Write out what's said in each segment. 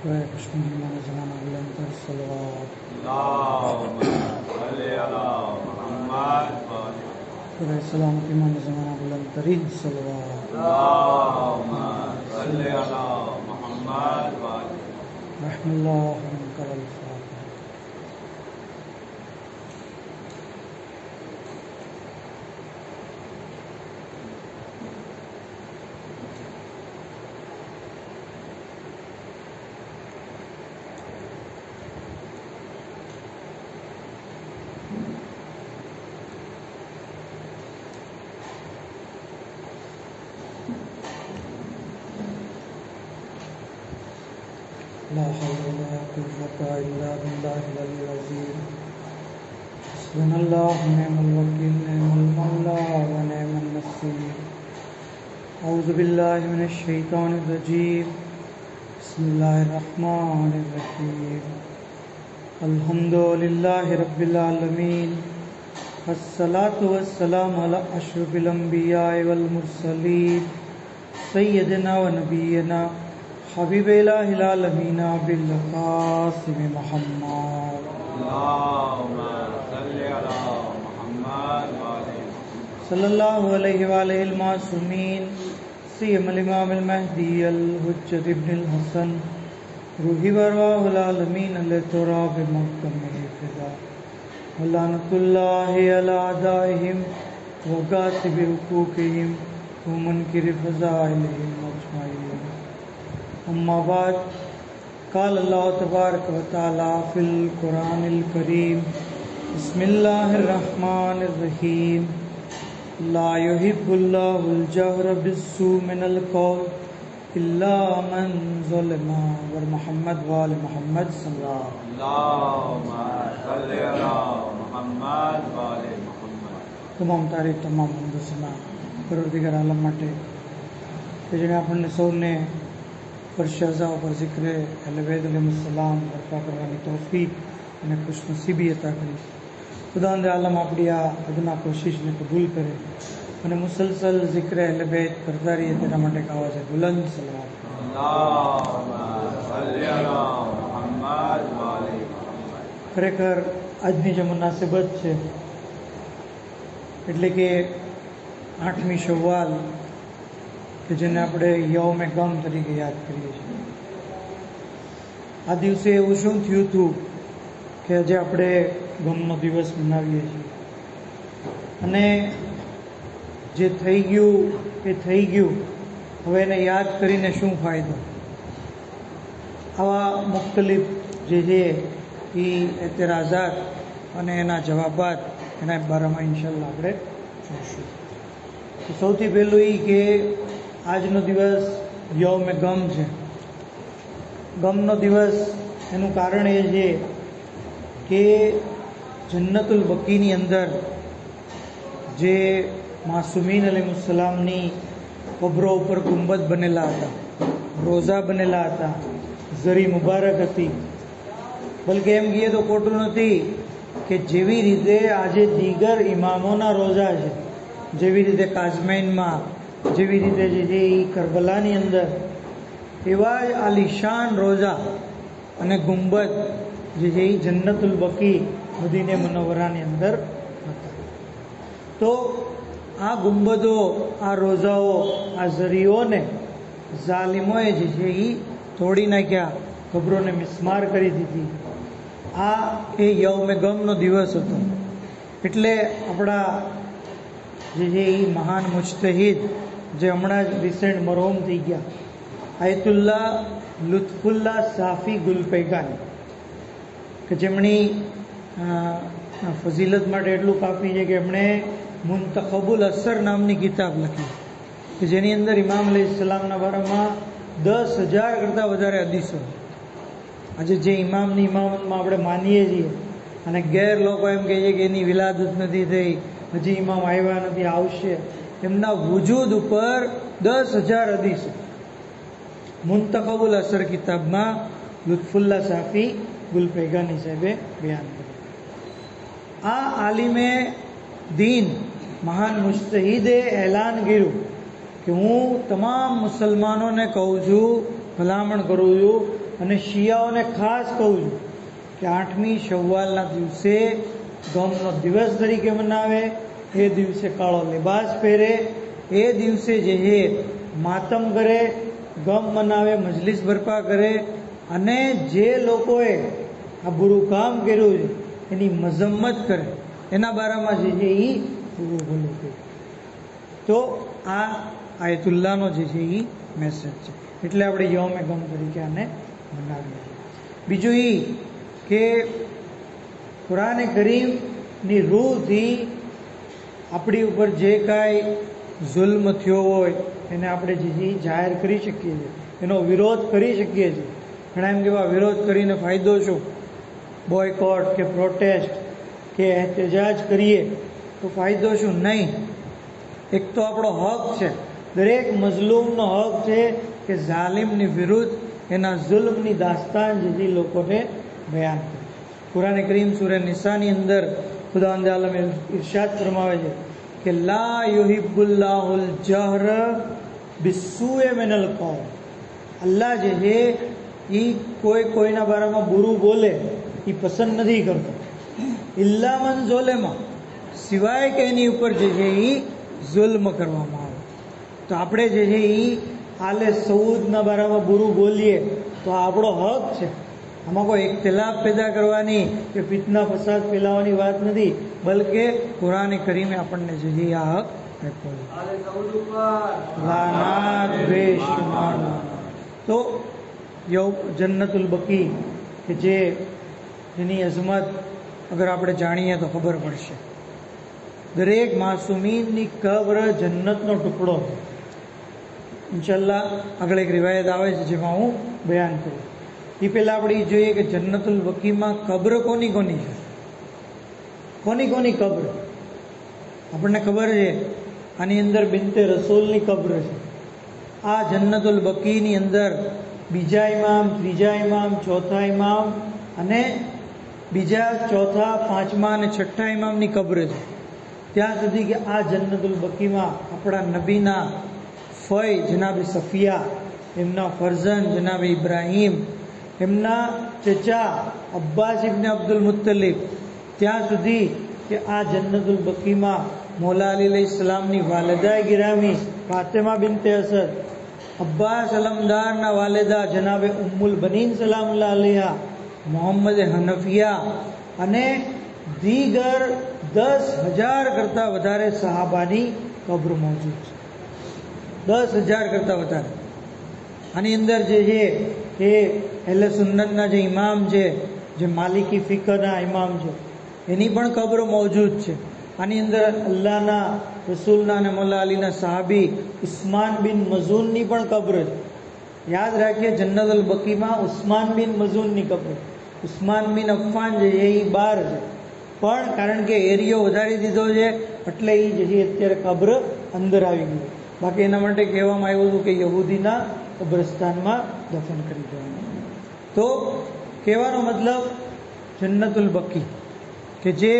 کشمیری مولانا زمانہ بلندر صلوات سلامتی مولانا زمانہ بلندرین صلوات رحم اللہ منکر الفاتحہ. لا حول ولا قوة إلا بالله العلي العظيم. حسبنا الله ونعم الوكيل نعم المولى ونعم النصير. أعوذ بالله من الشيطان الرجيم. بسم الله الرحمن الرحيم. الحمد لله رب العالمين والصلاة والسلام على أشرف الأنبياء والمرسلين سيدنا ونبينا حبیب الہ العالمین بالقاسم محمد صلی اللہ علیہ وآلہ المعصومین سیم الامام المہدی الحجت ابن الحسن روحی وارواح العالمین علیہ تراب محکم فدا ولعنت اللہ علی اعدائہم وغاصب حقوقہم ومنکر فضائلہم اجمعین. اما بعد قال اللہ تبارک و تعالی فی القرآن الکریم بسم اللہ الرحمن الرحیم لا يحب اللہ الجہر بالسوء من القول الا من ظلم. ور محمد وآل محمد صلی اللہ تمام تعریف تمام حمد و ثنا پروردگار عالم માટે કે જેણે આપણને સૌને પરશાઝા ઉપર ذکر اہل بیت علیہ السلام برپا કરવાની તૌફીક અને ખુશનસીબી عطا કરી. ખુદાવંદ આલમ આપણી આ અદના કોશિશને કબૂલ કરે અને મુસલસલ ذکر اہل بیت કરતા રહીએ તેના માટે ગાવા છે બુલંદ સલાવત. ખરેખર આજની જે મુનાસિબત છે એટલે કે 8મી શવ્વાલ કે જેને આપણે યૌમ ગમ તરીકે યાદ કરીએ છીએ. આ દિવસે એવું શું થયું હતું કે આજે આપણે ગમનો દિવસ મનાવીએ છીએ અને જે થઈ ગયું એ થઈ ગયું, હવે એને યાદ કરીને શું ફાયદો. આવા મુખ્તલિફ જે છે એ એતરાઝાત અને એના જવાબાત એના બારામાં ઇન્શાલ્લાહ આપણે જોઈશું. સૌથી પહેલું એ કે આજનો દિવસ યૌમ ગમ છે. ગમનો દિવસ એનું કારણ એ છે કે જન્નતુલ બકીની અંદર જે માસૂમીન અલૈહિસ્સલામની કબરો ઉપર ગુંબદ બનેલા હતા, રોઝા બનેલા હતા, ઝરી મુબારક હતી. બલકે એમ કહીએ તો ખોટું નથી કે જેવી રીતે આજે દીગર ઇમામોના રોઝા છે, જેવી રીતે કાઝમાઈનમાં, જેવી રીતે જે છે એ કરબલાની અંદર, એવા જ આલિશાન રોઝા અને ગુંબદ જે છે એ જન્નતુલ બકી મદીને મુનવ્વરાની અંદર હતા. તો આ ગુંબદો, આ રોઝાઓ, આ ઝરીઓને ઝાલિમોએ જે છે એ તોડી નાખ્યા, કબરોને મિસ્માર કરી દીધી. આ એ યૌમ ગમનો દિવસ હતો. એટલે આપણા જે છે એ મહાન મુજ્તહિદ જે હમણાં જ રિસેન્ટ મરહૂમ થઈ ગયા, આયતુલ્લાહ લુત્ફુલ્લાહ સાફી ગુલપૈગાની, કે જેમની ફઝીલત માટે એટલું કાફી છે કે એમણે મુંતખબુલ અસર નામની કિતાબ લખી કે જેની અંદર ઇમામ અલૈહિસ્સલામના બારામાં 10,000 કરતાં વધારે હદીસો. આજે જે ઇમામની ઇમામતમાં આપણે માનીએ છીએ અને ગેર લોકો એમ કહે છે કે એની વિલાદત નથી થઈ, હજી ઇમામ આવ્યા નથી, આવશે, એમના વજૂદ ઉપર 10,000 હદીસો મુંતખબુલ અસર કિતાબમાં લુત્ફુલ્લાહ સાફી ગુલપૈગાની સાહેબે બયાન કર્યું. આ આલિમે દીન મહાન મુજ્તહિદે એલાન કર્યું કે હું તમામ મુસલમાનોને કહું છું, ભલામણ કરું છું અને શિયાઓને ખાસ કહું છું કે 8મી શવ્વાલના દિવસે ગમનો દિવસ તરીકે મનાવે, એ દિવસે કાળો લિબાસ પહેરે, એ દિવસે જે છે માતમ કરે, ગમ મનાવે, મજલિસ બરપા કરે, અને જે લોકોએ આ બુરું કામ કર્યું છે એની મજમ્મત કરે, એના બારામાં જે છે એ પૂરું ભલું કહે. તો આ આયતુલ્લાહનો જે છે એ મેસેજ છે. એટલે આપણે યૌમે ગમ તરીકે આને મનાવીએ છીએ. બીજું એ કે કુરાન કરીમની રૂહથી આપણી ઉપર જે કાંઈ જુલ્મ થયો હોય એને આપણે જે જાહેર કરી શકીએ છીએ, એનો વિરોધ કરી શકીએ છીએ. ઘણા એમ કેવા વિરોધ કરીને ફાયદો શું? બોયકોટ કે પ્રોટેસ્ટ કે એહતજાજ કરીએ તો ફાયદો શું? નહીં. એક તો આપણો હક છે, દરેક મઝલૂમનો હક છે કે ઝાલિમની વિરુદ્ધ એના જુલ્મની દાસ્તાન જે લોકોને બયાન કરે. કુરાન કરીમ સૂરા નિસાની અંદર ખુદાવંદ આલમ ઇરશાદ ફરમાવે છે કે લા યુહિબ્બુલ્લાહુલ જહર બિસ્સૂએ મિનલ કૌલ. અલ્લાહ જે છે એ કોઈના બારામાં બુરું બોલે એ પસંદ નથી કરતો. ઇલ્લા મન ઝોલેમાં, સિવાય કે એની ઉપર જે છે એ જુલ્મ કરવામાં આવે. તો આપણે જે છે એ આલે સઉદના બારામાં બુરું બોલીએ તો આપણો હક છે. આમાં કોઈ ઇખ્તિલાફ પેદા કરવાની કે ફિતના ફસાદ ફેલાવવાની વાત નથી, બલકે કુરાન કરીમે આપણને જે છે આ હક આપ્યો. તો જન્નતુલ બકી કે જેની અઝમત અગર આપણે જાણીએ તો ખબર પડશે. દરેક માસુમીનની કબ્ર જન્નતનો ટુકડો છે. ઇન્શાલ્લાહ આગળ એક રિવાયત આવે છે જેમાં હું બયાન કરું. એ પહેલાં આપણે જોઈએ કે જન્નતુલ બકીમાં કબ્ર કોની કોની છે, કોની કોની કબ્ર આપણને ખબર છે. આની અંદર બિનતે રસૂલની કબ્ર છે. આ જન્નતુલ બકીની અંદર બીજા ઇમામ, ત્રીજા ઇમામ, ચોથા ઇમામ અને બીજા, ચોથા, પાંચમા અને છઠ્ઠા ઇમામની કબ્ર છે. ત્યાં સુધી કે આ જન્નતુલ બકીમાં આપણા નબીના ફય જનાબે સફિયા, એમના ફરઝન જનાબે ઇબ્રાહીમ, એમના ચચા અબ્બાસ ઇબ્ન અબ્દુલ મુત્તલિબ, ત્યાં સુધી કે આ જન્નતુલ બકીમાં મૌલા અલી અલૈહિસ્સલામની વાલિદાએ ગિરામી ફાતિમા બિનતે અસદ, અબ્બાસ અલમદારના વાલિદા જનાબે ઉમ્મુલ બનીન સલામુલ્લાહ અલૈહા, મોહમ્મદ હનફિયા અને દીગર 10,000 કરતાં વધારે સહાબાની કબ્ર મોજૂદ છે. 10,000 કરતાં વધારે. આની અંદર જે છે એ અહેલે સુન્નતના જે ઇમામ છે, જે માલિકી ફિકરના ઇમામ છે, એની પણ કબ્ર મોજૂદ છે. આની અંદર અલ્લાહના રસૂલના અને મૌલા અલીના સહાબી ઉસ્માન બિન મઝૂનની પણ કબ્ર છે. યાદ રાખીએ, જન્નતુલ બકીમાં ઉસ્માન બિન મઝૂનની કબ્ર. ઉસ્માન બિન અફ્ફાન જે છે એ બહાર છે, પણ કારણ કે એરિયો વધારી દીધો છે એટલે એ જે છે અત્યારે કબ્ર અંદર આવી ગયું. બાકી એના માટે કહેવામાં આવ્યું હતું કે યહૂદીના કબ્રસ્તાનમાં દફન કરી દેવાનું. તો કહેવાનો મતલબ જન્નતુલ બકી કે જે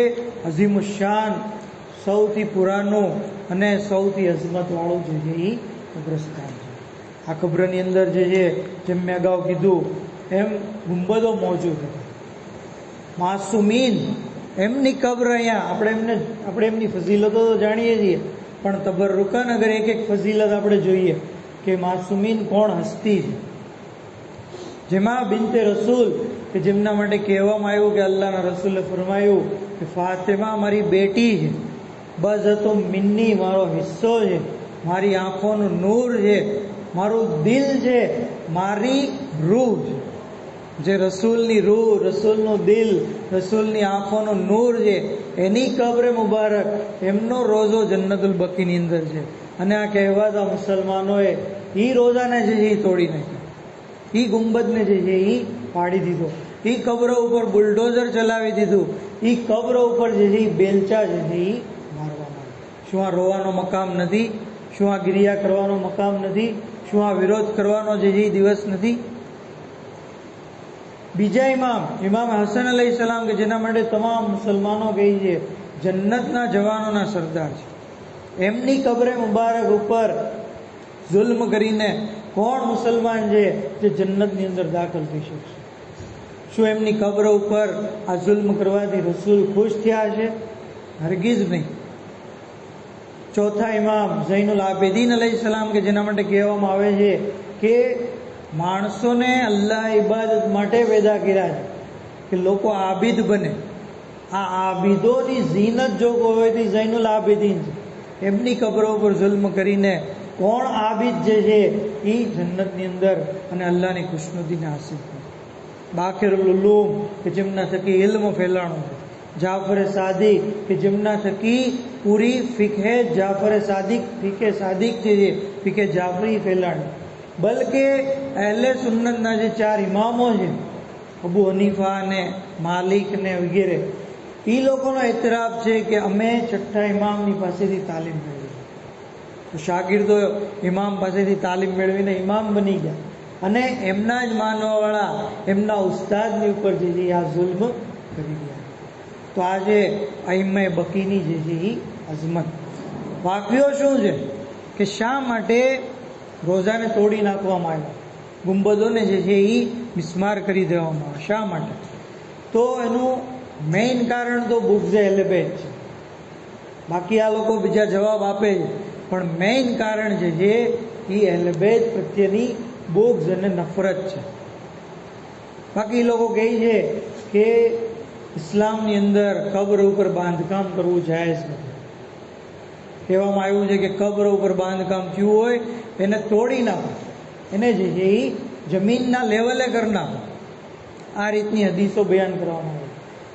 અઝીમુશાન, સૌથી પુરાનું અને સૌથી અઝમતવાળું જે છે એ કબ્રસ્તાન છે. આ કબ્રની અંદર જે છે, જેમ મેં અગાઉ કીધું એમ ગુંબદો મોજૂદ હતા. માસુમીન એમની કબ્ર અહીંયા આપણે એમની ફઝીલતો તો જાણીએ છીએ, પણ તબર્રુકન અગર એક એક ફઝીલત આપણે જોઈએ કે માસુમીન કોણ હસ્તી છે, જેમાં બિનતે રસૂલ કે જેમના માટે કહેવામાં આવ્યું કે અલ્લાહના રસૂલે ફરમાયું કે ફાતિમા મારી બેટી છે, બઝતો મિન્ની મારો હિસ્સો છે, મારી આંખોનું નૂર છે, મારું દિલ છે, મારી રૂહ છે. જે રસૂલની રૂહ, રસૂલનું દિલ, રસૂલની આંખોનું નૂર છે, એની કબ્રે મુબારક, એમનો રોઝો જન્નતુલ બકીની અંદર છે. અને આ કહેવાતા મુસલમાનોએ એ રોઝાને જે છે એ તોડી નાખ્યો, એ ગુંબદને જે છે એ પાડી દીધો, એ કબ્ર ઉપર બુલડોઝર ચલાવી દીધું, એ કબ્ર ઉપર જે છે એ બેલચા જે છે એ મારવામાં આવ્યા. શું આ રોવાનો મકામ નથી? શું આ ગિરિયા કરવાનો મકામ નથી? શું આ વિરોધ કરવાનો જે છે એ દિવસ નથી? બીજા ઇમામ હસન અલૈહિસ્સલામ કે જેના માટે તમામ મુસલમાનો કહે છે જન્નતના જવાનોના સરદાર છે, એમની કબ્રે મુબારક ઉપર જુલ્મ કરીને કોણ મુસલમાન છે જે જન્નતની અંદર દાખલ થઈ શકશે? શું એમની કબ્ર ઉપર આ જુલ્મ કરવાથી રસૂલ ખુશ થયા છે? હરગીઝ નહીં. ચોથા ઇમામ ઝૈનુલ આબિદીન અલૈહિસ્સલામ કે જેના માટે કહેવામાં આવે છે કે માણસોને અલ્લાહ ઇબાદત માટે પેદા કર્યા છે કે લોકો આબિદ બને. આ આબિદોની ઝીનત જો કોઈ હોય તો ઝૈનુલ આબિદીન છે. એમની કબરો ઉપર જુલ્મ કરીને કોણ આબિદ જે છે એ જન્નતની અંદર અને અલ્લાહની ખુશનુદીને હાસિલ કરે. બાકિરુલ ઉલૂમ કે જેમના થકી ઇલ્મ ફેલાણું છે. જાફર સાદિક કે જેમના થકી પૂરી ફિકહે જાફર સાદિક ફિકે સાદિક છે જે ફિકે જાફરી ફેલાણી. બલકે અહેલે સુન્નતના જે 4 ઇમામો છે અબુ હનીફા ને માલિક ને વગેરે, એ લોકોનો એતરાફ છે કે અમે છઠ્ઠા ઇમામની પાસેથી તાલીમ મેળવી. તો શાગીર્દો ઇમામ પાસેથી તાલીમ મેળવીને ઇમામ બની ગયા અને એમના જ માનવાવાળા એમના ઉસ્તાદની ઉપર જે છે આ જુલ્મ કરી ગયા. તો આજે અઈમ્મે બકીની જે છે એ અઝમત. વાક્યો શું છે કે શા માટે રોઝાને તોડી નાખવામાં આવ્યા, ગુંબદોને જે છે એ મિસ્માર કરી દેવામાં આવે? શા માટે? તો એનું મેઇન કારણ તો બુગ્ઝે અહેલબૈત છે. બાકી આ લોકો બીજા જવાબ આપે છે, પણ મેઇન કારણ જે છે એ અહેલબૈત પ્રત્યેની બુગ્ઝ અને નફરત છે. બાકી લોકો કહે છે કે ઇસ્લામની અંદર કબ્ર ઉપર બાંધકામ કરવું જાયઝ નથી. કહેવામાં આવ્યું છે કે કબ્ર ઉપર બાંધકામ થયું હોય એને તોડી નાખો, એને જે છે એ જમીનના લેવલે કરી નાખો. આ રીતની હદીસો બયાન કરવામાં આવે.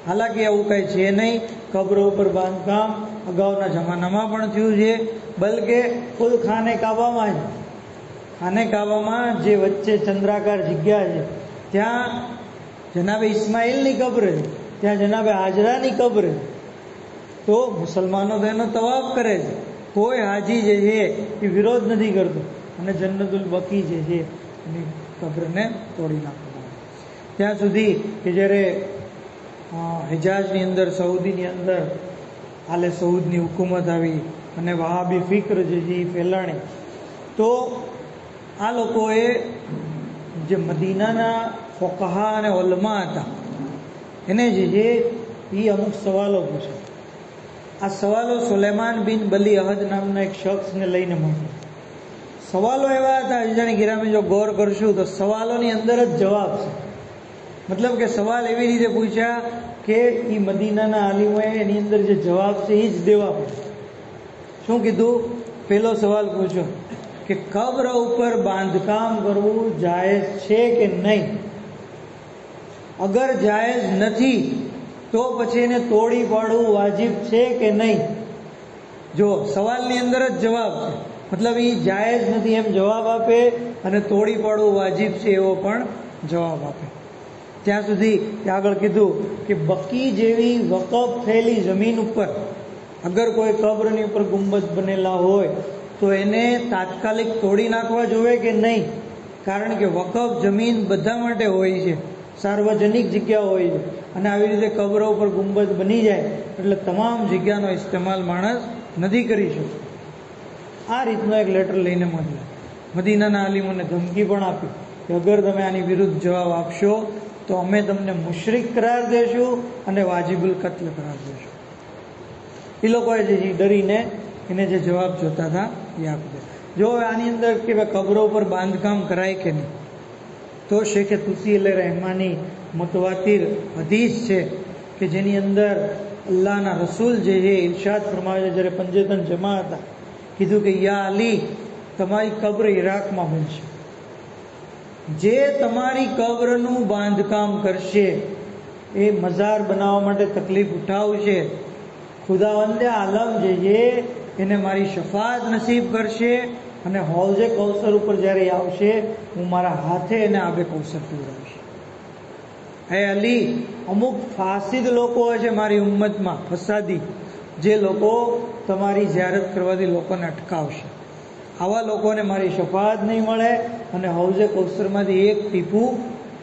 હાલાકી એવું કંઈ છે નહીં. કબ્ર ઉપર બાંધકામ અગાઉના જમાનામાં પણ થયું છે. બલકે ખુદ ખાને કાબામાં જ, ખાને કાબામાં જે વચ્ચે ચંદ્રાકાર જગ્યા છે ત્યાં જનાબે ઇસ્માઇલની કબ્ર છે, ત્યાં જનાબે હાજરાની કબ્ર છે. તો મુસલમાનો તો એનો તવાફ કરે છે. કોઈ હાજી જે છે એ વિરોધ નથી કરતો અને જન્નતુલ બકી જે છે એની કબ્રને તોડી નાખવામાં આવે. ત્યાં સુધી કે જ્યારે હિજાઝની અંદર, સઉદીની અંદર આલે સઉદની હુકુમત આવી અને વહાબી ફિક્ર જે છે એ ફેલાણી, તો આ લોકોએ જે મદીનાના ફુકહા અને ઉલમા હતા એને જે છે એ અમુક સવાલો પૂછે. આ સવાલો સુલેમાન બિન બલી અહદ નામના એક શખ્સને લઈને મળ્યા. સવાલો એવા હતા, અજાણી ગિરામી જો ગૌર કરશું તો સવાલોની અંદર જ જવાબ છે. મતલબ કે સવાલ એવી રીતે પૂછ્યા કે એ મદીનાના આલિમોએ એની અંદર જે જવાબ છે એ જ દેવા પડે. શું કીધું? પહેલો સવાલ પૂછ્યો કે કબ્ર ઉપર બાંધકામ કરવું જાયઝ છે કે નહીં? અગર જાયઝ નથી તો પછી એને તોડી પાડવું વાજિબ છે કે નહીં? જો સવાલની અંદર જ જવાબ છે, મતલબ એ જાયઝ નથી એમ જવાબ આપે અને તોડી પાડવું વાજિબ છે એવો પણ જવાબ આપે. ત્યાં સુધી આગળ કીધું કે બકી જેવી વકફ થયેલી જમીન ઉપર અગર કોઈ કબ્રની ઉપર ગુંબદ બનેલા હોય તો એને તાત્કાલિક તોડી નાખવા જોઈએ કે નહીં? કારણ કે વકફ જમીન બધા માટે હોય છે, સાર્વજનિક જગ્યા હોય છે, અને આવી રીતે કબરો ઉપર ગુંબદ બની જાય એટલે તમામ જગ્યાનો ઇસ્તેમાલ માણસ નથી કરી શકતો. આ રીતનો એક લેટર લઈને મોકલ્યા. મદીનાના આલિમોને ધમકી પણ આપી કે અગર તમે આની વિરુદ્ધ જવાબ આપશો તો અમે તમને મુશરિક કરાર દેશું અને વાજિબુલ કત્લ કરાર દેશું. એ લોકોએ જે ડરીને એને જે જવાબ જોતા હતા એ આપી દે. જો આની અંદર કે ભાઈ કબરો ઉપર બાંધકામ કરાય કે નહીં, તો શેખે તુસી અલે રહેમાની મુતવાતિર હદીસ છે કે જેની અંદર અલ્લાહના રસૂલ જે છે ઇરશાદ ફરમાવે છે, જ્યારે પંજેતન જમા હતા, કીધું કે યા અલી તમારી કબ્ર ઈરાકમાં બનશે. જે તમારી કબ્રનું બાંધકામ કરશે એ મઝાર બનાવવા માટે તકલીફ ઉઠાવશે, ખુદાવંદે આલમ જે છે એને મારી શફાત નસીબ કરશે અને હૌઝે કૌસર ઉપર જ્યારે આવશે હું મારા હાથે એને આબે કૌસર પીવડાવીશ. હે અલી, અમુક ફાસિદ લોકો હશે મારી ઉમ્મતમાં, ફસાદી, જે લોકો તમારી ઝિયારત કરવાથી લોકોને અટકાવશે. આવા લોકોને મારી શફાત નહીં મળે અને હૌઝે કૌસરમાંથી એક ટીપું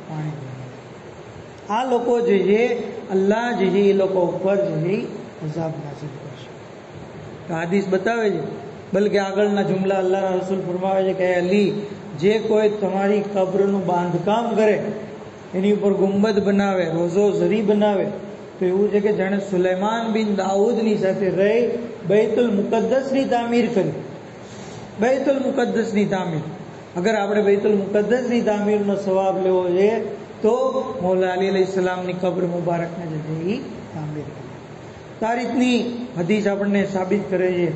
પાણી નહીં. આ લોકો જે છે અલ્લાહ જે છે એ લોકો ઉપર જે છે અઝાબ નાઝિલ કરશે. તો હાદીસ બતાવે છે, બલકે આગળના જુમલા અલ્લાહના રસૂલ ફરમાવે છે કે અલી, જે કોઈ તમારી કબ્રનું બાંધકામ કરે, એની ઉપર ગુંબદ બનાવે, રોઝો ઝરી બનાવે, તો એવું છે કે જાણે સુલેમાન બિન દાઉદની સાથે રહી બૈતુલ મુકદ્દસની તામીર કરી. બૈતુલ મુકદ્દસની તામીર, અગર આપણે બૈતુલ મુકદ્દસની તામીરનો સવાબ લેવો છે તો મૌલા અલી અલૈહિસ્સલામની કબ્ર મુબારકને જે છે એ તામીર કરી. તો આ રીતની હદીસ આપણને સાબિત કરે છે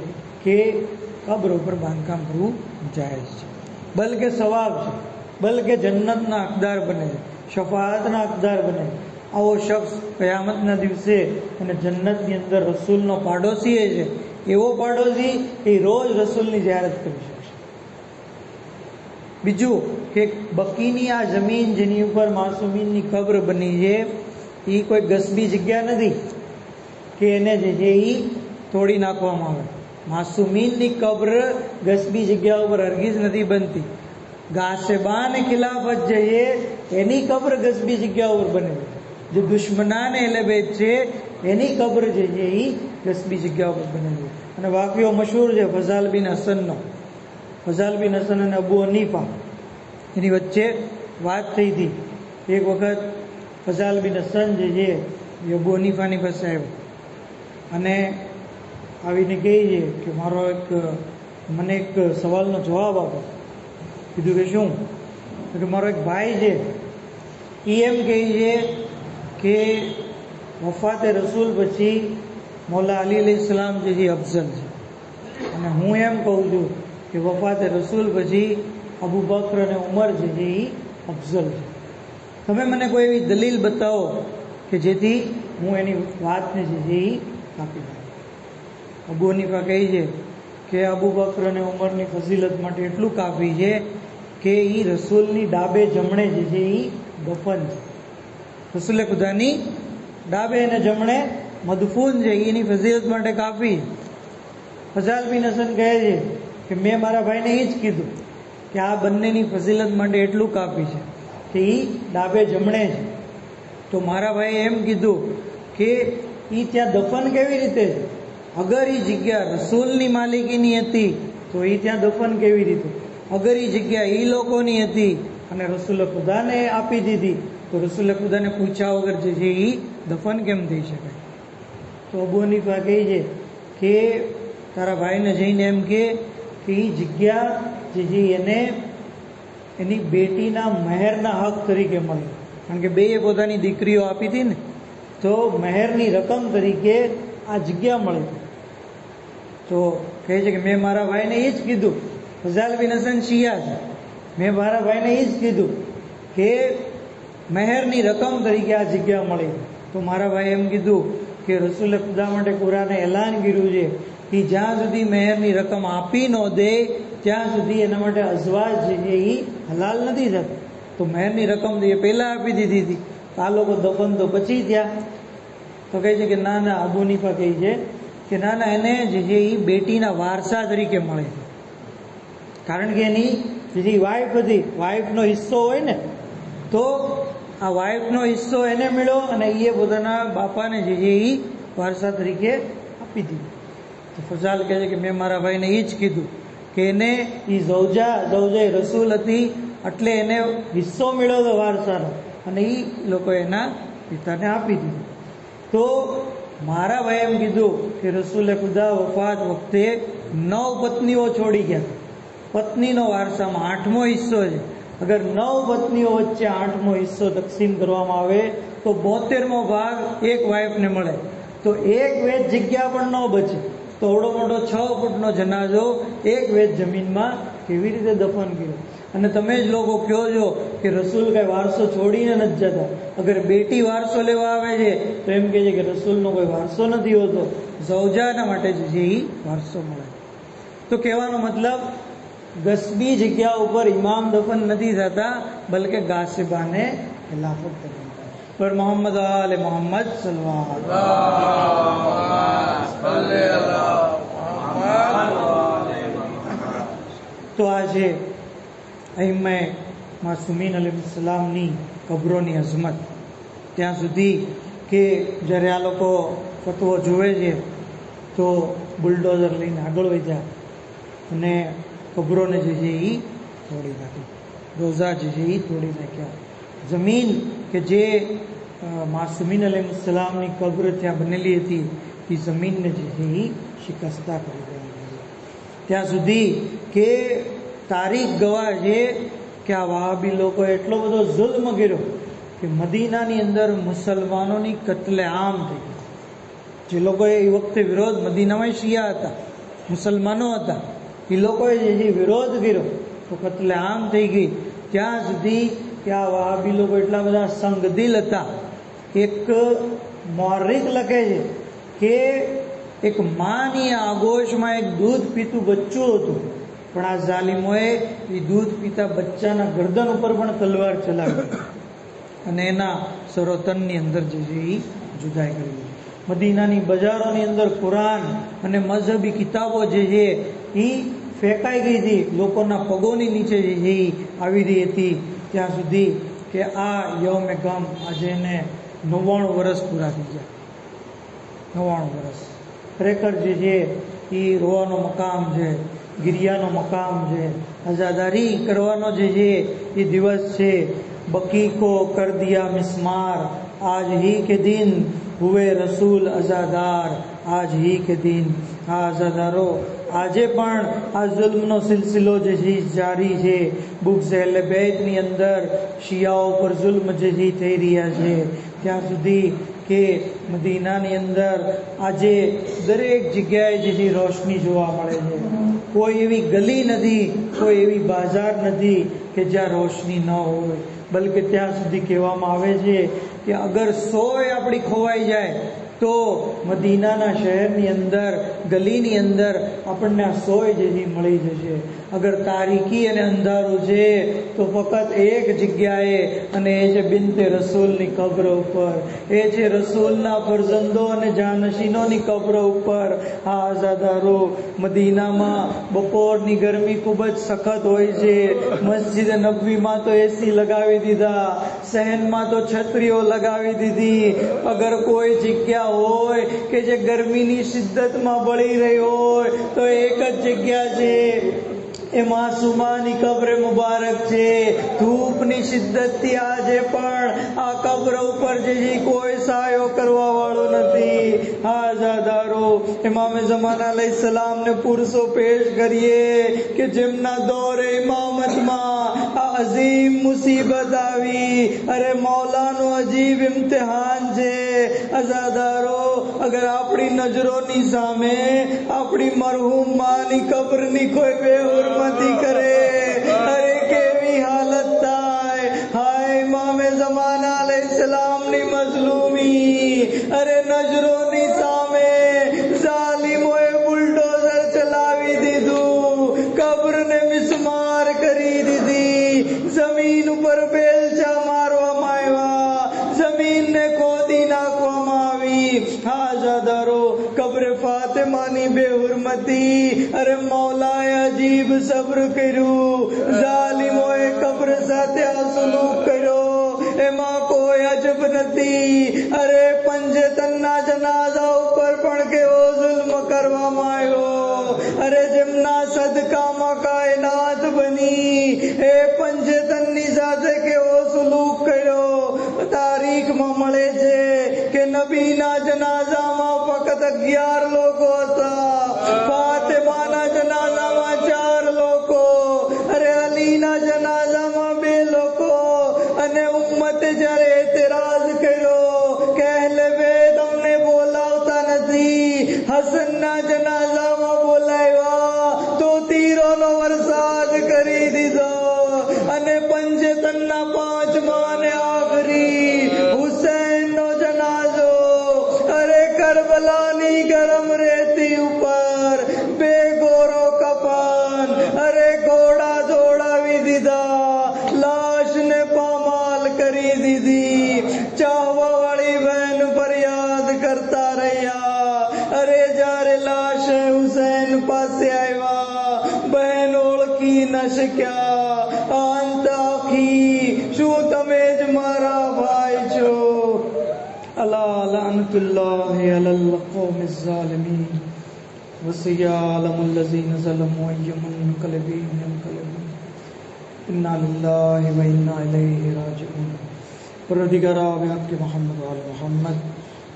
કે કબ્ર ઉપર બાંધકામ કરવું જાયઝ છે, બલકે સવાબ છે, બલકે જન્નતના હકદાર બને છે, શફાઅતના હકદાર બને છે. આવો શખ્સ કયામતના દિવસે અને જન્નતની અંદર રસૂલનો પાડોશી છે, એવો પાડોશી એ રોજ રસૂલની ઝિયારત કરી શકશે. બીજું કે બકીની આ જમીન જેની ઉપર માસુમીનની કબ્ર બની છે એ કોઈ ગસબી જગ્યા નથી કે એને જે છે એ તોડી નાખવામાં આવે. માસુમીનની કબ્ર ગસબી જગ્યા ઉપર હરગીઝ નથી બનતી. ગાસેબાને ખિલાફત જે છે એની કબ્ર ગસબી જગ્યા ઉપર બને છે. જે દુશ્મનાને એલેબેટ છે એની કબ્ર જે છે એ ગસબી જગ્યા ઉપર બને છે. અને વાક્યો મશહૂર છે ફઝાલ બિન હસનનો. ફઝાલ બિન હસન અને અબુ હનીફા એની વચ્ચે વાત થઈ હતી. એક વખત ફઝાલ બિન હસન જે છે એ અબુ હનીફાની પાસે આવ્યો અને આવીને કહે છે કે મને એક સવાલનો જવાબ આપો. કીધું કે શું? કે મારો એક ભાઈ છે એ એમ કહે છે કે વફાતે રસૂલ પછી મૌલા અલી અલૈહિસ્સલામ જે છે અફઝલ છે, અને હું એમ કહું છું કે વફાતે રસૂલ પછી અબુ બકર અને ઉમર જે છે એ અફઝલ છે. તમે મને કોઈ એવી દલીલ બતાવો કે જેથી હું એની વાતને જે છે એ આપી દઉં. અબુ હનીફા કહે છે કે અબુ બકર અને ઉમરની ફઝીલત માટે એટલું કાફી છે કે એ રસૂલની ડાબે જમણે જે છે એ દફન છે. રસૂલ ખુદાની ડાબે અને જમણે મદફૂન છે, એની ફઝીલત માટે કાફી. ફઝાલ બિન હસન કહે છે કે મેં મારા ભાઈને એ જ કીધું કે આ બંનેની ફઝીલત માટે એટલું કાફી છે કે એ ડાબે જમણે છે. તો મારા ભાઈએ એમ કીધું કે એ ત્યાં દફન કેવી રીતે છે? અગર એ જગ્યા રસૂલની માલિકીની હતી તો એ ત્યાં દફન કેવી રીતે? અગર એ જગ્યા એ લોકોની હતી અને રસૂલ ખુદાને આપી દીધી તો રસૂલ ખુદાને પૂછ્યા વગર જે છે એ દફન કેમ થઈ શકાય? તો અબુ હનીફા કહે છે કે તારા ભાઈને જઈને એમ કે એ જગ્યા જે છે એને એની બેટીના મહેરના હક તરીકે મળી, કારણ કે બેએ પોતાની દીકરીઓ આપી હતી ને, તો મહેરની રકમ તરીકે આ જગ્યા મળી. તો કહે છે કે મેં મારા ભાઈને એ જ કીધું. ફઝાલ બિન હસન શિયા છે. મેં મારા ભાઈને એ જ કીધું કે મહેરની રકમ તરીકે આ જગ્યા મળી. તો મારા ભાઈએ એમ કીધું કે રસૂલ ખુદા માટે કુરાને એલાન કર્યું છે કે જ્યાં સુધી મહેરની રકમ આપી ન દે ત્યાં સુધી એના માટે અઝવાજ જે છે એ હલાલ નથી થતું. તો મહેરની રકમ તો એ પહેલાં આપી દીધી હતી, આ લોકો દફન તો પછી થયા. તો કહે છે કે ના ના, અબુ હનીફા કહે છે કે ના ના, એને જે છે એ બેટીના વારસા તરીકે મળે છે. કારણ કે એની જે વાઇફ હતી, વાઇફનો હિસ્સો હોય ને, તો આ વાઇફનો હિસ્સો એને મળ્યો અને એ પોતાના બાપાને જે છે એ વારસા તરીકે આપી દીધું. તો ફઝાલ કહે છે કે મેં મારા ભાઈને એ જ કીધું કે એને એ ઝૌજાએ રસૂલ હતી એટલે એને હિસ્સો મળ્યો હતો વારસાનો, અને એ લોકો એના પિતાને આપી દીધું. તો મારા ભાઈએ એમ કીધું કે રસૂલ ખુદા વફાત વખતે 9 પત્નીઓ છોડી ગયા. પત્નીનો વારસામાં 8મો હિસ્સો છે. અગર 9 પત્નીઓ વચ્ચે 8મો હિસ્સો તકસીમ કરવામાં આવે તો 72મો ભાગ એક વાઇફને મળે. તો એક વેચ જગ્યા પણ ન બચે. તો અવડો મોટો 6 ફૂટનો જનાઝો એક વેચ જમીનમાં કેવી રીતે દફન કર્યો? અને તમે જ લોકો કહો છો કે રસૂલ કઈ વારસો છોડીને નથી જતા. અગર બેટી વારસો લેવા આવે છે તો એમ કહે છે કે રસૂલનો કોઈ વારસો નથી હોતો, ઝૌજાના માટે જે છે એ વારસો મળે. તો કહેવાનો મતલબ, ગસબી જગ્યા ઉપર ઇમામ દફન નથી થતા, બલકે ગાસિબાને ખિલાફત કરતા. પર મોહમ્મદ આલે મોહમ્મદ સલ્લલ્લાહુ અલૈહિ વસલ્લમ. તો આજે અઈમ્માએ માસૂમીન અલૈહિસ્સલામની કબ્રોની અઝમત ત્યાં સુધી કે જ્યારે આ લોકો ફતવો જુએ છે તો બુલડોઝર લઈને આગળ વધ્યા અને કબ્રોને જે છે એ તોડી નાખી. રોઝા જે છે એ તોડી નાખ્યા. જમીન કે જે માસુમીન અલૈહિસ્સલામની કબ્ર ત્યાં બનેલી હતી એ જમીનને જે છે એ શિકસ્તા કરી દેવાની. ત્યાં સુધી કે તારીખ ગવાહ છે કે આ વહાબી લોકોએ એટલો બધો જુલ્મ કર્યો કે મદીનાની અંદર મુસલમાનોની કત્લેઆમ થઈ ગઈ. જે લોકોએ એ વખતે વિરોધ, મદીનામાં શિયા હતા, મુસલમાનો હતા, એ લોકોએ જે વિરોધ કર્યો તો કત્લેઆમ થઈ ગઈ. ત્યાં સુધી કે આ વહાબી લોકો એટલા બધા સંગદિલ હતા. એક મોરિક લખે છે કે એક માની આગોશમાં એક દૂધ પીતું બચ્ચું હતું, પણ આ ઝાલિમોએ એ દૂધ પીતા બચ્ચાના ગરદન ઉપર પણ તલવાર ચલાવી અને એના સરોતનની અંદર જે છે એ જુદાઈ કરી. મદીનાની બજારોની અંદર કુરાન અને મઝહબી કિતાબો જે છે એ ફેંકાઈ ગઈ હતી, લોકોના પગોની નીચે જે છે એ આવી રહી હતી. ત્યાં સુધી કે આ યૌમે ગમ આજે એને 99 વર્ષ પૂરા થઈ ગયા. 99 વર્ષ ખરેખર જે છે એ રોવાનો મકામ છે, ગિરિયાનો મકામ છે, આઝાદારી કરવાનો જે છે એ દિવસ છે. બકી કો કર દિયા મિસ્માર, આજ હી કે દિન હુએ રસૂલ અઝાદાર, આજ હી કે દિન. આ આઝાદારો આજે પણ આ જુલ્મનો સિલસિલો જે છે જારી છે. બુગ્ઝ અહેલે બેતની અંદર શિયાઓ પર જુલ્મ જે છે થઈ રહ્યા છે. ત્યાં સુધી કે મદીનાની અંદર આજે દરેક જગ્યાએ જે છે રોશની જોવા મળે છે. કોઈ એવી ગલી નથી, કોઈ એવી બાજાર નથી કે જ્યાં રોશની ન હોય. બલકે ત્યાં સુધી કહેવામાં આવે છે કે અગર 100 આપણી ખોવાઈ જાય તો મદીનાના શહેરની અંદર, ગલીની અંદર આપણને આ 100 જેવી મળી જશે. અગર તારીકી અને અંધારું છે તો ફક્ત એક જગ્યાએ, અને એ છે બિનતે રસૂલની કબ્ર ઉપર, એ છે રસૂલના ફરજંદો અને જાનશીનોની કબ્ર ઉપર. આ આઝાદારો મદીનામાં બપોરની ગરમી ખૂબ જ સખત હોય છે. મસ્જિદ નબવીમાં તો એસી લગાવી દીધા, શહેરમાં તો છત્રીઓ લગાવી દીધી. અગર કોઈ જગ્યા હોય કે જે ગરમીની શિદ્દતમાં બળી રહી હોય તો એક જ જગ્યા છે, એ માસુમાની કબ્ર મુબારક છે. ધૂપની શિદ્દતથી આજે પણ આ કબ્ર ઉપર જે કોઈ સાયો કરવા વાળો નથી. આઝાદારો ઇમામે ઝમાના અલૈહિસ્સલામને પુરસો પેશ કરીએ કે જેમના દોરે ઇમામતમાં આ અઝીમ મુસીબત આવી. અરે મૌલાનો અજીબ ઇમ્તિહાન છે. આઝાદારો અગર આપણી નજરોની સામે આપણી મરહૂમ માની કબ્રની કોઈ બેહુરમતી કરે, અરે કેવી હાલત થાય. હાય ઇમામે ઝમાના અલૈહિસ્સલામની મઝલૂમી. અરે નજરોની સામે ઝાલિમોએ બુલડોઝર ચલાવી દીધું, કબ્રને મિસ્માર કરી દીધી, જમીન ઉપર બેલચા મારવામાં આવ્યા, જમીનને ખોદી નાખવામાં આવી. આઝાદારો કબ્ર ફાતિમાની બેહુરમતી. અરે મૌલાએ અજીબ સબ્ર કર્યું, ઝાલિમોએ કબ્ર સાથે આ સલુક કર્યો, એમાં કોઈ અજબ નથી. અરે પંજતનના જનાઝા ઉપર પણ કેવો જુલ્મ કરવામાં આવ્યો. અરે જેમના સદકામાં કાયનાત બની, એ પંજતનની સાથે કેવો સલુક કર્યો. તારીખમાં મળે છે કે નબીના જનાઝામાં ફક્ત 11 લોકો હતા, ફાતિમાના જનાઝામાં 4 લોકો, અરે અલીના જનાઝામાં 2 લોકો. અને ઉમ્મતે જ્યારે એતરાઝ કર્યો કે અહેલે બેત અમને બોલાવતા નથી, હસનના જનાઝામાં બોલાવ્યા તો તીરોનો વરસાદ કરી દીધો. અને પંજતનના 5મા અને આખરી હુસૈનનો જનાઝો, અરે કરબલાની ગરમ રેતી ઉપર બેગોરો કફન, અરે ઘોડા દોડાવી દીધા, લાશને પામાલ કરી દીધી. ચાહવા વાળી બહેન ફરિયાદ કરતા રહ્યા. અરે જ્યારે લાશ હુસૈન પાસે આવ્યા, બહેન ઓળખી ન શક્યા. અંત આખી, શું તમે જ મારા ભાઈ છો? અલા લઅનતુલ્લાહિ અલલ કૌમિઝ ઝાલિમીન વસિયાલમુલ લઝીન ઝલમુ અય્યમુન મુન્કલબીન મુન્કલબીન. انا للہ و انا الیہ راجعون۔ پروردگارا بحق محمد و آل محمد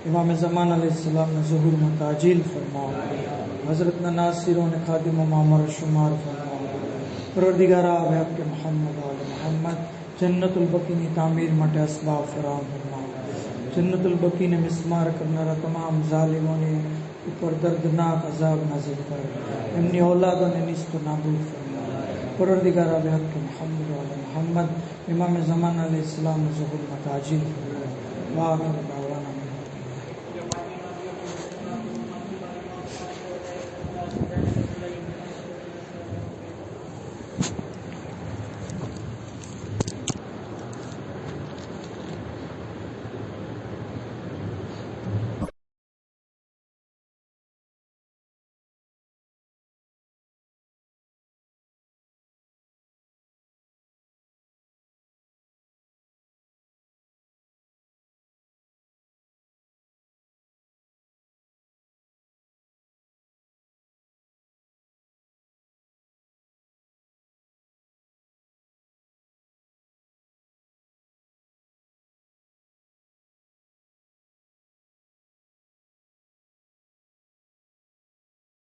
امام زمان علیہ السلام نے ظہور میں تعجیل فرماؤ، حضرت ناصر و خادم و معمر شمار فرماؤ۔ پروردگارا بحق محمد و آل محمد جنت البقی نے تعمیر مٹے اسباب فراہم فرماؤ۔ جنت البقی نے مسمار کرنے والا تمام ظالموں نے اوپر دردناک عذاب نازل کر اپنی اولادوں نے نیست و نابود فرمایا۔ پروردگارا بحق محمد و آل محمد امام زمان علیہ السلام نے ظہور میں تعجیل فرماؤ۔